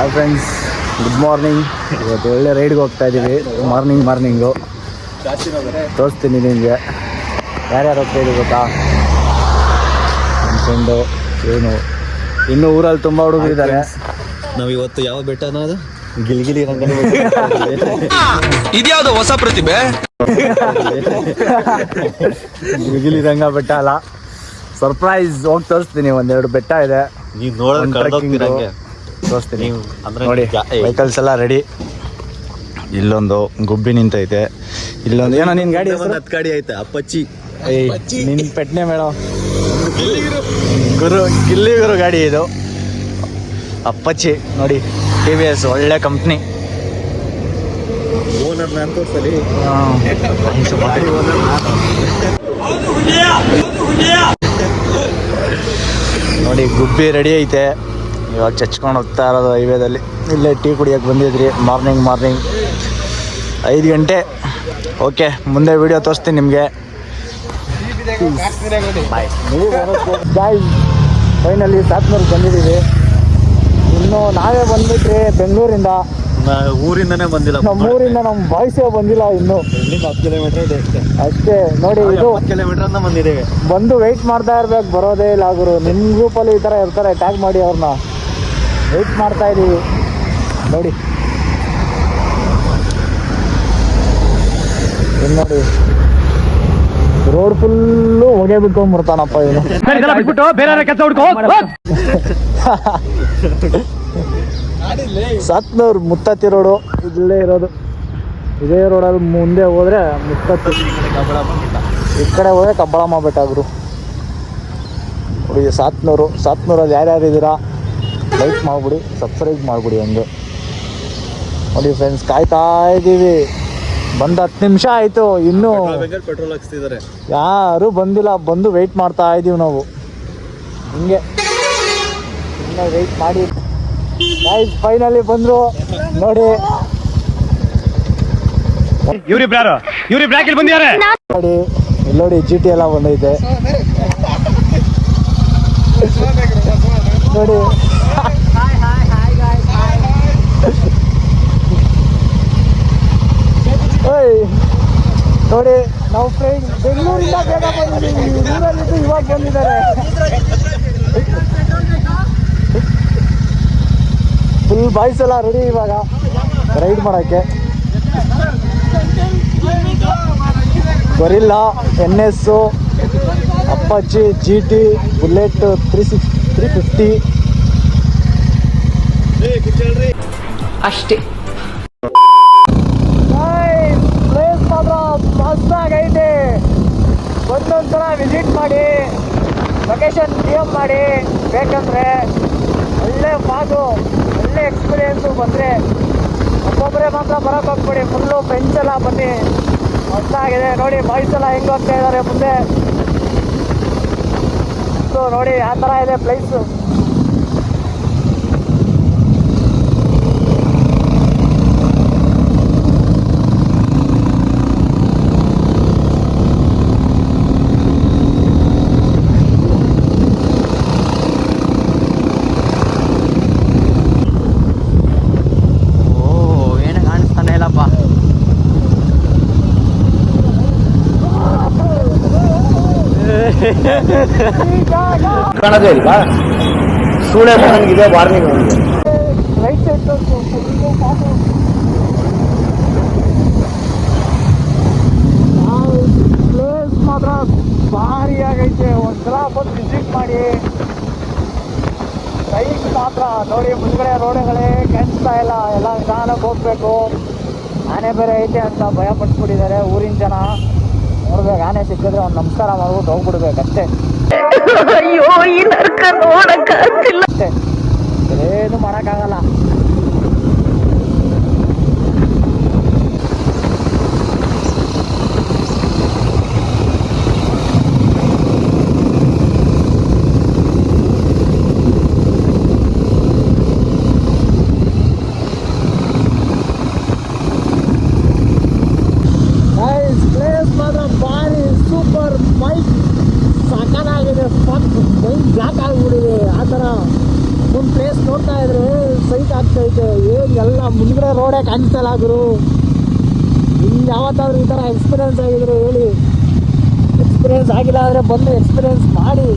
Hi friends, good morning. ಇವತ್ತು ಒಳ್ಳೆ ರೈಡ್ಗೆ ಹೋಗ್ತಾ ಇದ್ದೀವಿ. ಮಾರ್ನಿಂಗು ತೋರಿಸ್ತೀನಿ ನಿಮಗೆ. ಯಾರ್ಯಾರು ಹೋಗ್ತಾ ಇದ್ದೀವಿ ಗೊತ್ತಾ? ನನ್ನ ಫ್ರೆಂಡು ಏನು, ಇನ್ನೂ ಊರಲ್ಲಿ ತುಂಬ ಹುಡುಗರಿದ್ದಾರೆ. ನಾವು ಇವತ್ತು ಯಾವ ಬೆಟ್ಟ ಅನ್ನೋದು ಗಿಲ್ಗಿಲಿ ರಂಗನ ಇದ್ಯಾವುದು ಹೊಸ ಪ್ರತಿಭೆ? ಗಿಲ್ಗಿಲಿ ರಂಗ ಬೆಟ್ಟ ಅಲ್ಲ, ಸರ್ಪ್ರೈಸ್. ಹೋಗಿ ತೋರಿಸ್ತೀನಿ. ಒಂದೆರಡು ಬೆಟ್ಟ ಇದೆ, ನೀವು ನೋಡೋಕೆ ತೋರಿಸ್ತೀನಿ. ಅಂದ್ರೆ ನೋಡಿ, ವೆಹಿಕಲ್ಸ್ ಎಲ್ಲ ರೆಡಿ. ಇಲ್ಲೊಂದು ಗುಬ್ಬಿ ನಿಂತೈತೆ, ಇಲ್ಲೊಂದು ಏನೋ ನಿನ್ನ ಗಾಡಿ ಹೆಸರು? ಹತ್ತು ಗಾಡಿ ಐತೆ ಅಪ್ಪಚ್ಚಿ. ನಿನ್ನ ಪೆಟ್ನೆ ಮೇಡಮ್, ಗಿಲ್ಲಿಗುರು ಗಾಡಿ ಇದು, ಅಪ್ಪಚ್ಚಿ. ನೋಡಿ, TVS ಒಳ್ಳೆ ಕಂಪ್ನಿ. ಓನರ್ ನಾನು ತೋರಿಸಲಿ. ನೋಡಿ, ಗುಬ್ಬಿ ರೆಡಿ ಐತೆ. ಇವಾಗ ಚಚ್ಕೊಂಡು ಹೋಗ್ತಾ ಇರೋದು ಹೈವೇದಲ್ಲಿ. ಇಲ್ಲೇ ಟೀ ಕುಡಿಯೋಕ್ಕೆ ಬಂದಿದ್ರಿ. ಮಾರ್ನಿಂಗ್ 5 ಗಂಟೆ. ಓಕೆ, ಮುಂದೆ ವಿಡಿಯೋ ತೋರಿಸ್ತೀನಿ ನಿಮಗೆ. ಬಾಯ್. ಫೈನಲಿ ಸಾತ್ನೂರಿಗೆ ಬಂದಿದ್ದೀವಿ. ಇನ್ನು ನಾವೇ ಬಂದ್ಬಿಟ್ರಿ ಬೆಂಗಳೂರಿಂದ. ಊರಿಂದನೇ ಬಂದಿಲ್ಲ, ನಮ್ಮೂರಿಂದ ನಮ್ಮ ಬಾಯ್ಸೇ ಬಂದಿಲ್ಲ ಇನ್ನು. 10 ಕಿಲೋಮೀಟರ್ ಅಷ್ಟೇ. ನೋಡಿ, ಇದು 10 ಕಿಲೋಮೀಟರ್ ಅಂತ ಬಂದಿದ್ದೇವೆ. ಬಂದು ವೆಯ್ಟ್ ಮಾಡ್ತಾ ಇರ್ಬೇಕು, ಬರೋದೇ ಇಲ್ಲ ಗುರು. ನಿಮ್ಮ ಗ್ರೂಪಲ್ಲಿ ಈ ಥರ ಇರ್ತಾರೆ, ಟ್ಯಾಗ್ ಮಾಡಿ ಅವ್ರನ್ನ. ವೆಯ್ಟ್ ಮಾಡ್ತಾ ಇದ್ದೀವಿ. ನೋಡಿ ನೋಡಿ, ರೋಡ್ ಫುಲ್ಲು ಹೊಗೆ ಬಿಟ್ಕೊಂಡ್ಬಿಡ್ತಾನಪ್ಪ ಇವನು. ಸಾತ್ನೂರು ಮುತ್ತತ್ತಿ ರೋಡು ಇಲ್ಲೇ ಇರೋದು. ಇದೇ ರೋಡಲ್ಲಿ ಮುಂದೆ ಹೋದ್ರೆ ಮುತ್ತತ್ತಿ, ಈ ಕಡೆ ಹೋದ್ರೆ ಕಬ್ಬಳಮ್ಮ ಬೆಟ್ಟ ಗುರು. ನೋಡಿ, ಸಾತ್ನೂರಲ್ಲಿ ಯಾರ್ಯಾರು ಇದ್ದೀರಾ ಲೈಕ್ ಮಾಡಿಬಿಡಿ, ಸಬ್ಸ್ಕ್ರೈಬ್ ಮಾಡಿಬಿಡಿ. ಹಂಗೆ ನೋಡಿ ಫ್ರೆಂಡ್ಸ್, ಕಾಯ್ತಾ ಇದ್ದೀವಿ. ಬಂದು 10 ನಿಮಿಷ ಆಯಿತು, ಇನ್ನೂ ಪೆಟ್ರೋಲ್ ಹಾಕ್ಸ್ತಿದ್ದಾರೆ, ಯಾರೂ ಬಂದಿಲ್ಲ. ಬಂದು ವೆಯ್ಟ್ ಮಾಡ್ತಾ ಇದ್ದೀವಿ ನಾವು. ಹಿಂಗೆ ಇನ್ನೂ ವೆಯ್ಟ್ ಮಾಡಿ. ಫೈನಲಿ ಬಂದರು ನೋಡಿ. ಇವ್ರಿ ಬ್ರಾಕಿಲ್ ಬಂದಿದ್ದಾರೆ ನೋಡಿ, ಇಲ್ಲಿ ನೋಡಿ, GT ಎಲ್ಲ ಬಂದೈತೆ ನೋಡಿ. ನೋಡಿ, ನಾವು ಫ್ರೆಂಡ್ ಬೆಂಗಳೂರಿಂದ ಬೇಗ ಬಂದಿದ್ದೀವಿ. ಊರಲ್ಲಿದ್ದು ಇವಾಗ ಬಂದಿದ್ದಾರೆ. ಫುಲ್ ಬಾಯ್ಸ್ ಎಲ್ಲ ರೆಡಿ ಇವಾಗ ರೈಡ್ ಮಾಡೋಕ್ಕೆ. ಗೊರಿಲ್ಲಾ, NS, ಅಪ್ಪಾಚಿ, GT, ಬುಲೆಟ್ 350 ಅಷ್ಟೇ. ಪ್ಲೇಸ್ ಮಾತ್ರ ಮಸ್ತಾಗೈತೆ. ಒಂದೊಂದ್ಸಲ ವಿಸಿಟ್ ಮಾಡಿ, ಲೊಕೇಶನ್ DM ಮಾಡಿ. ಬೇಕಂದರೆ ಒಳ್ಳೆ ಫಾಗು, ಒಳ್ಳೆ ಎಕ್ಸ್ಪೀರಿಯೆನ್ಸು. ಬಂದರೆ ಒಬ್ಬೊಬ್ಬರೇ ಮಾತ್ರ ಬರೋಕ್ಕೆ ಹೋಗ್ಬೇಡಿ, ಫುಲ್ಲು ಫ್ರೆಂಡ್ಸ್ ಎಲ್ಲ ಬನ್ನಿ. ಮಸ್ತಾಗಿದೆ. ನೋಡಿ, ಬಾಯ್ಸ್ ಎಲ್ಲ ಹೆಂಗೆ ಹೋಗ್ತಾ ಇದ್ದಾರೆ ಮುಂದೆ. ಸೊ ನೋಡಿ, ಆ ಥರ ಇದೆ ಪ್ಲೇಸು. ಕಾಣೋದೇ ಇಲ್ವಾ? ಸೂಳೆ ನನಗಿದೆ ವಾರ್ನಿಂಗ್. ರೈಟ್ ಸೈಡ್ ಪ್ಲೇಸ್ ಮಾತ್ರ ಭಾರಿ ಆಗೈತೆ. ಒಂದ್ಸಲ ಬಂದು ವಿಸಿಟ್ ಮಾಡಿ. ರೈಟ್ ಮಾತ್ರ ನೋಡಿ, ಮುಂದ್ಗಡೆ ರೋಡ್ಗಳೇ ಕಾಣಿಸ್ತಾ ಇಲ್ಲ. ಎಲ್ಲ ನಿಧಾನಕ್ಕೆ ಹೋಗ್ಬೇಕು. ಆನೆ ಬೇರೆ ಐತೆ ಅಂತ ಭಯ ಪಟ್ಬಿಟ್ಟಿದ್ದಾರೆ ಊರಿನ ಜನ. ನೋಡ್ಬೇಕು, ಆನೆ ಸಿಕ್ಕಿದ್ರೆ ಒಂದು ನಮಸ್ಕಾರ ಮಾಡ್ಬಿಟ್ಟು ಹೋಗ್ಬಿಡ್ಬೇಕಷ್ಟೇ. ಅಯ್ಯೋ, ಈ ನರ್ಕ ನೋಡಕ್ಕಾಗ್ತಿಲ್ಲ. ಅಷ್ಟೇ, ಏನು ಮಾಡೋಕ್ಕಾಗಲ್ಲ. ಪ್ಲೇಸ್ ಮಾತ್ರ ಭಾರಿ ಸೂಪರ್. ಬೈಕ್ ಸಾಕಾಗಿದೆ, ಬ್ಲಾಕ್ ಆಗಿಬಿಟ್ಟಿದೆ. ಆ ಥರ ಒಂದು ಪ್ಲೇಸ್ ನೋಡ್ತಾ ಇದ್ರೆ ಸೈಟ್ ಆಗ್ತೈತೆ. ಏನು ಎಲ್ಲ ಮುಂದ್ಗಡೆ ರೋಡೇ ಕಾಣಿಸ್ತಲ್ಲ ಗುರು. ನಿಮ್ಗೆ ಯಾವತ್ತಾದ್ರೂ ಈ ಥರ ಎಕ್ಸ್ಪೀರಿಯೆನ್ಸ್ ಆಗಿದ್ರು ಹೇಳಿ. ಎಕ್ಸ್ಪೀರಿಯೆನ್ಸ್ ಆಗಿಲ್ಲ ಅಂದರೆ ಬಂದು ಎಕ್ಸ್ಪೀರಿಯೆನ್ಸ್ ಮಾಡಿ.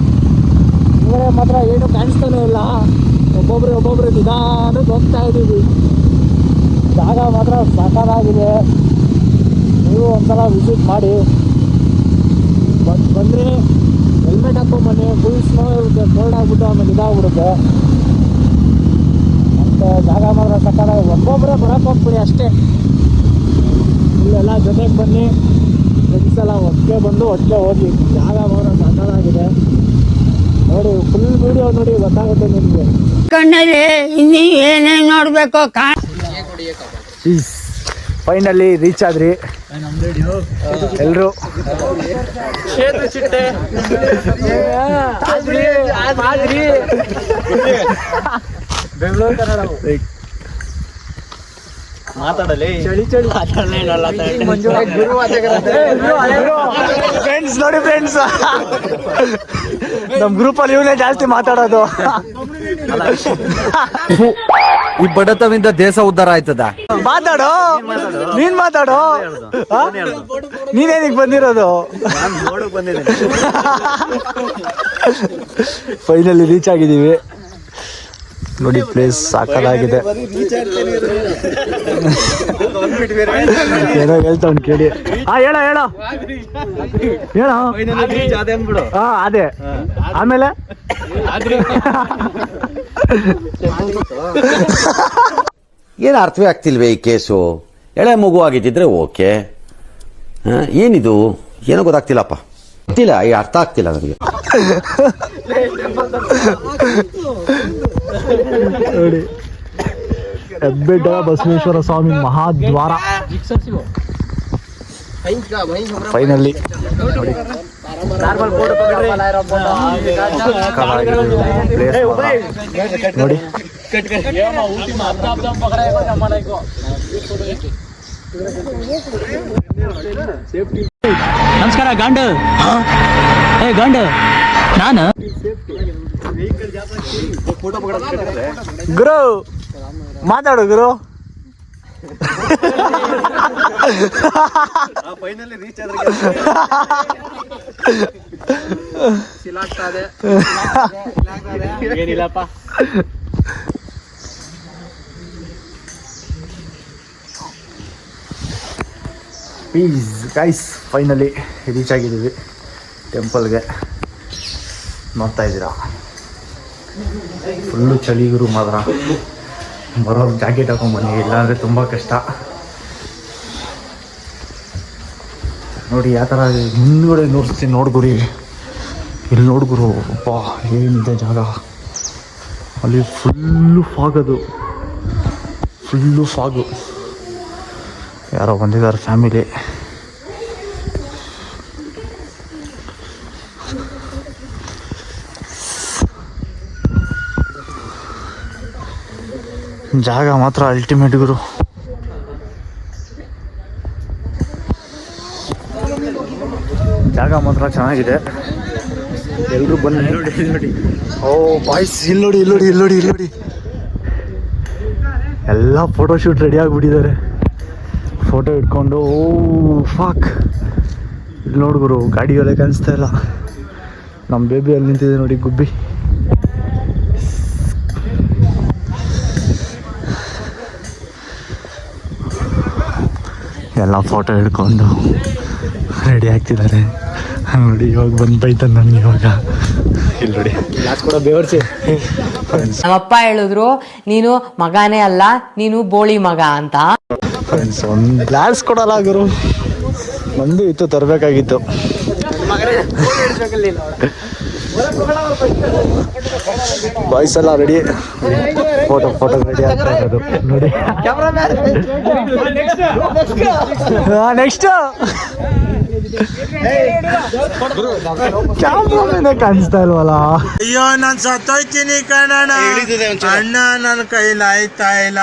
ಮುಂದ್ಗಡೆ ಮಾತ್ರ ಏನು ಕಾಣಿಸ್ತಾನೆ ಇಲ್ಲ. ಒಬ್ಬೊಬ್ರು ನಿಧಾನಕ್ಕೆ ಹೋಗ್ತಾ ಇದ್ದೀವಿ. ಜಾಗ ಮಾತ್ರ ಸಾಕಾಗಿದೆ. ನೀವು ಒಂದ್ಸಲ ವಿಸಿಟ್ ಮಾಡಿ. ಬಂದರೆ ಹೆಲ್ಮೆಟ್ ಹಾಕೊಂಬನ್ನಿ. ಫುಲ್ ಸ್ನೋ ಇರುತ್ತೆ, ಕೋಲ್ಡ್ ಆಗಿಬಿಟ್ಟು ಆಮೇಲೆ ಇದಾಗ್ಬಿಡುತ್ತೆ. ಮತ್ತು ಜಾಗ ಮಾತ್ರ ಸಾಕಾಗಿ ಒಬ್ಬೊಬ್ಬರೇ ಬರೋಕ್ಕೆ ಹೋಗ್ಬಿಡಿ ಅಷ್ಟೇ. ಇಲ್ಲೆಲ್ಲ ಜೊತೆಗೆ ಬನ್ನಿ, ಫ್ರೆಂಡ್ಸ್ ಎಲ್ಲ ಒಟ್ಟಿಗೆ ಬಂದು ಒಟ್ಟಿಗೆ ಹೋಗಿ. ಜಾಗ ಮಾತ್ರ ಸಾಕಾಗಿದೆ ನೋಡಿ. ಫುಲ್ ವಿಡಿಯೋ ನೋಡಿ ಗೊತ್ತಾಗುತ್ತೆ ನಿಮಗೆ. ಕಣ್ಣಲ್ಲಿ ಇನ್ನೂ ಏನೇನು ನೋಡ್ಬೇಕು ಫೈನಲಿ ರೀಚ್ ಆದ್ರಿ ಎಲ್ರು. ಬೆಂಗಳೂರು ಕನ್ನಡ ಮಾತಾಡಲಿ. ಫ್ರೆಂಡ್ಸ್ ನೋಡಿ ಫ್ರೆಂಡ್ಸ್, ನಮ್ ಗ್ರೂಪ್ ಅಲ್ಲಿ ಇವನೇ ಜಾಸ್ತಿ ಮಾತಾಡೋದು. ಈ ಬಡತವಿಂದ ದೇಶ ಉದ್ಧಾರ ಆಯ್ತದ. ಮಾತಾಡೋ, ನೀನ್ ಮಾತಾಡೋ. ನೀನೇನಿಗೆ ಬಂದಿರೋದು? ನೋಡಕ್ ಬಂದಿದ್ದೀನಿ. ಫೈನಲಿ ರೀಚ್ ಆಗಿದ್ದೀವಿ ನೋಡಿ. ಪ್ಲೇಸ್ ಸಾಕಾಗಿದೆ. ಏನೋ ಹೇಳ್ತಾವ್ ಕೇಳಿ. ಹೇಳೋ ಹೇಳೋ ಅದೇ. ಆಮೇಲೆ ಏನು ಅರ್ಥವೇ ಆಗ್ತಿಲ್ವೇ ಈ ಕೇಸು? ಎಳೆ ಮಗು ಆಗಿದ್ದಿದ್ರೆ ಓಕೆ. ಏನಿದು ಏನೋ ಗೊತ್ತಾಗ್ತಿಲ್ಲಪ್ಪ. ಗೊತ್ತಿಲ್ಲ, ಈ ಅರ್ಥ ಆಗ್ತಿಲ್ಲ ನನಗೆ. ನೋಡಿ, ಹೆಬ್ಬೆಡ್ಡ ಬಸವೇಶ್ವರ ಸ್ವಾಮಿ ಮಹಾದ್ವಾರ ಫೈನಲಿ ನೋಡಿ. ನೋಡಿ ನಮಸ್ಕಾರ ಗಂಡು. ಏ ಗಂಡು ನಾನು ಗುರು ಮಾತಾಡು ಗುರು. ಫೈನಲಿ ರೀಚ್ ಏನಿಲ್ಲಪ್ಪ. ಪ್ಲೀಸ್ ಗೈಸ್, ಫೈನಲಿ ರೀಚ್ ಆಗಿದ್ದೀವಿ ಟೆಂಪಲ್ಗೆ. ನೋಡ್ತಾ ಇದ್ದೀರಾ ಫುಲ್ಲು ಚಳಿ ಗುರು. ಮಾತ್ರ ಬರೋರು ಜಾಕೆಟ್ ಹಾಕೊಂಡ್ಬನ್ನಿ, ಇಲ್ಲಾಂದರೆ ತುಂಬ ಕಷ್ಟ. ನೋಡಿ ಯಾವ ಥರ ಹಿಂದ್ಗಡೆ ನೋಡ್ತೀನಿ. ನೋಡ್ಗುರಿ ಇಲ್ಲಿ ನೋಡ್ಗುರು. ಅಪ್ಪ ಏನಿದೆ ಜಾಗ. ಅಲ್ಲಿ ಫುಲ್ಲು ಫಾಗ್, ಅದು ಫುಲ್ಲು ಫಾಗು. ಯಾರೋ ಬಂದಿದ್ದಾರೆ ಫ್ಯಾಮಿಲಿ. ಜಾಗ ಮಾತ್ರ ಅಲ್ಟಿಮೇಟ್ ಗುರು. ಜಾಗ ಮಾತ್ರ ಚೆನ್ನಾಗಿದೆ. ಎಲ್ಲರೂ ಬನ್ನಿ ನೋಡಿ. ಓ ಬಾಯ್ಸ್, ಇಲ್ಲಿ ನೋಡಿ ಇಲ್ಲಿ ನೋಡಿ ಇಲ್ಲಿ ನೋಡಿ ಇಲ್ಲಿ ನೋಡಿ. ಎಲ್ಲ ಫೋಟೋಶೂಟ್ ರೆಡಿ ಆಗಿಬಿಟ್ಟಿದ್ದಾರೆ. ಫೋಟೋ ಇಟ್ಕೊಂಡು. ಓ ಫಾಕ್, ಇಲ್ಲಿ ನೋಡ್ಗುರು ಗಾಡಿಯಲ್ಲೇ ಕಾಣಿಸ್ತಾ ಇಲ್ಲ. ನಮ್ಮ ಬೇಬಿ ಅಲ್ಲಿ ನಿಂತಿದೆ ನೋಡಿ, ಗುಬ್ಬಿ. ಎಲ್ಲ ಫೋಟೋ ಹಿಡ್ಕೊಂಡು ರೆಡಿ ಆಗ್ತಿದ್ದಾರೆ ನೋಡಿ. ಇವಾಗ ಬಂದು ಬೈತಾನೆ ನನಗೆ ಇವಾಗ. ಇಲ್ಲಿ ನೋಡಿ ಗ್ಲಾಸ್ ಕೂಡ ಬೇವರ್ಸಿ. ನಮ್ಮಪ್ಪ ಹೇಳಿದ್ರು, ನೀನು ಮಗನೇ ಅಲ್ಲ, ನೀನು ಬೋಳಿ ಮಗ ಅಂತ. ಫ್ರೆಂಡ್ಸ್, ಒಂದು ಗ್ಲಾಸ್ ಕೊಡಲ್ಲ ಗುರು. ಒಂದು ಇತ್ತು ತರಬೇಕಾಗಿತ್ತು. ಬಾಯ್ಸ್ ಎಲ್ಲ ರೆಡಿ. ಫೋಟೋ ರೆಡಿ ಆಗ್ತಾ ಇರೋದು ನೋಡಿ. ನೆಕ್ಸ್ಟ್ ಕ್ಯಾಮ್ರಾನೇ ಕಾಣಿಸ್ತಾ ಇಲ್ವಲ್ಲ. ಅಯ್ಯೋ ನಾನ್ ಸತ್ತೋಯ್ತೀನಿ ಕಣಣ್ಣ. ಅಣ್ಣ ನನ್ನ ಕೈಲಾಯ್ತಾ ಇಲ್ಲ.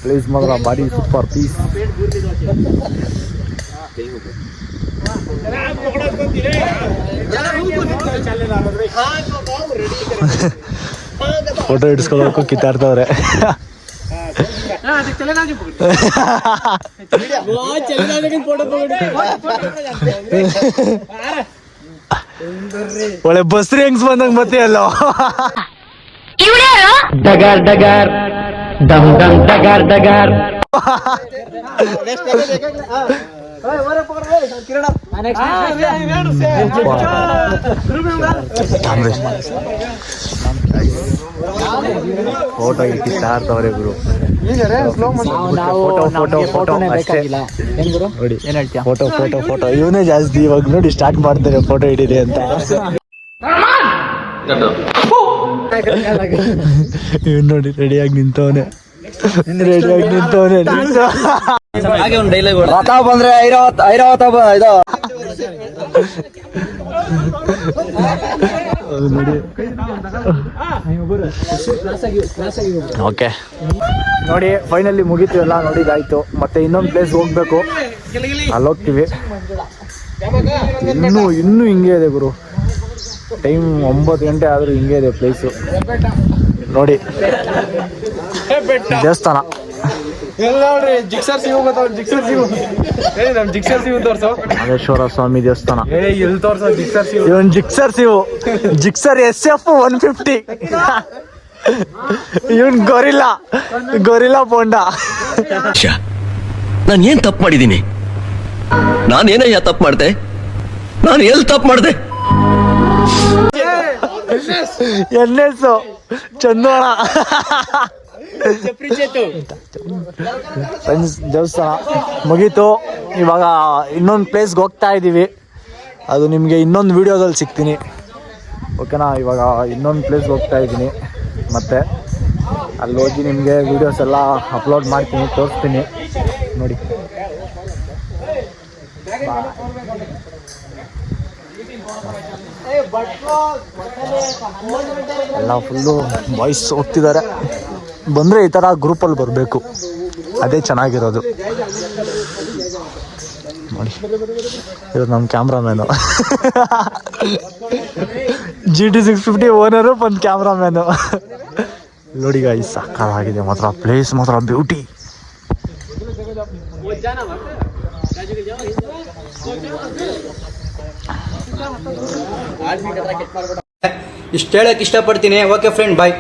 ಪ್ಲೀಸ್ ಮಾತ್ರ ಬಾಡಿ ಸೂಪರ್ ಪೀಸ್. ಫೋಟೋ ಹಿಡಿಸ್ಕೊಳ್ಳೋಕು ಕಿತ್ತಾಡ್ತವ್ರೆ. ಒಳ್ಳೆ ಬಸ್ರಿ ಹೆಂಗ್ಸ್ ಬಂದಂಗ್ ಮತ್ತೆ ಅಲ್ಲೋ. ಡಗಾರ್ ಡಗಾರ್ ಡಮ್ ಡಮ್ ಡಗಾರ್ ಡಗಾರ್. ಫೋಟೋ ಕಿತ್ತಾಡ್ತವ್ರೆ ಗುರು. ಫೋಟೋ ಇವನೇ ಜಾಸ್ತಿ ಇವಾಗ ನೋಡಿ ಸ್ಟಾರ್ಟ್ ಮಾಡ್ತಾರೆ ಫೋಟೋ ಹಿಡಿದೆ ಅಂತ. ಇವ್ ನೋಡಿ ರೆಡಿಯಾಗಿ ನಿಂತವನೆ. ಹಾಗೆ ಒಂದು ಡೈಲಾಗ್ ರಥ ಬಂದ್ರೆ ಐರಾವತ ಇದು ಓಕೆ ನೋಡಿ ಫೈನಲಿ ಮುಗೀತು ಎಲ್ಲ ನೋಡಿದಾಯ್ತು. ಮತ್ತೆ ಇನ್ನೊಂದು ಪ್ಲೇಸ್ ಹೋಗ್ಬೇಕು, ಅಲ್ಲಿ ಹೋಗ್ತೀವಿ. ಇನ್ನೂ ಹಿಂಗೆ ಇದೆ ಗುರು, ಟೈಮ್ 9 ಗಂಟೆ ಆದರೂ ಹಿಂಗೆ ಇದೆ ಪ್ಲೇಸು. ನೋಡಿ ದೇವಸ್ಥಾನ ಮಹೇಶ್ವರ ಸ್ವಾಮಿ ದೇವಸ್ಥಾನ. ಇವನ್ ಜಿಕ್ಸರ್ ಸಿವು, ಜಿಕ್ಸರ್ SF 150. ಇವನ್ ಗೊರಿಲ್ಲಾ ಬೋಂಡಾ. ನಾನು ಏನ್ ತಪ್ಪು ಮಾಡಿದ್ದೀನಿ? ನಾನೇನಯ್ಯ ತಪ್ಪು ಮಾಡ್ದೆ? ನಾನು ಎಲ್ಲಿ ತಪ್ಪು ಮಾಡ್ದೆ? NS ಚಂದೋಣ ಫ್ರೆಂಡ್ಸ್. ದೇವಸ್ಥಾನ ಮುಗೀತು. ಇವಾಗ ಇನ್ನೊಂದು ಪ್ಲೇಸ್ಗೆ ಹೋಗ್ತಾ ಇದ್ದೀವಿ. ಅದು ನಿಮಗೆ ಇನ್ನೊಂದು ವಿಡಿಯೋದಲ್ಲಿ ಸಿಗ್ತೀನಿ, ಓಕೆನಾ? ಇವಾಗ ಇನ್ನೊಂದು ಪ್ಲೇಸ್ಗೆ ಹೋಗ್ತಾ ಇದ್ದೀನಿ. ಮತ್ತೆ ಅಲ್ಲಿ ಹೋಗಿ ನಿಮಗೆ ವಿಡಿಯೋಸ್ ಎಲ್ಲ ಅಪ್ಲೋಡ್ ಮಾಡ್ತೀನಿ, ತೋರಿಸ್ತೀನಿ ನೋಡಿ. ಎಲ್ಲ ಫುಲ್ಲು ಬಾಯ್ಸ್ ಹೋಗ್ತಿದ್ದಾರೆ. ಬಂದರೆ ಈ ಥರ ಗ್ರೂಪಲ್ಲಿ ಬರಬೇಕು, ಅದೇ ಚೆನ್ನಾಗಿರೋದು ನೋಡಿ. ಇದು ನಮ್ಮ ಕ್ಯಾಮ್ರಾಮ್ಯಾನು GT 650 ಓನರು, ಒಂದು ಕ್ಯಾಮ್ರಾಮ್ಯಾನು ನೋಡಿ. ಗಾಯ್ಸ್ ಸಕ್ಕತ್ತಾಗಿದೆ ಮಾತ್ರ, ಪ್ಲೇಸ್ ಮಾತ್ರ ಬ್ಯೂಟಿ. ಇಷ್ಟು ಹೇಳಕ್ ಇಷ್ಟಪಡ್ತೀನಿ. ಓಕೆ ಫ್ರೆಂಡ್, ಬಾಯ್.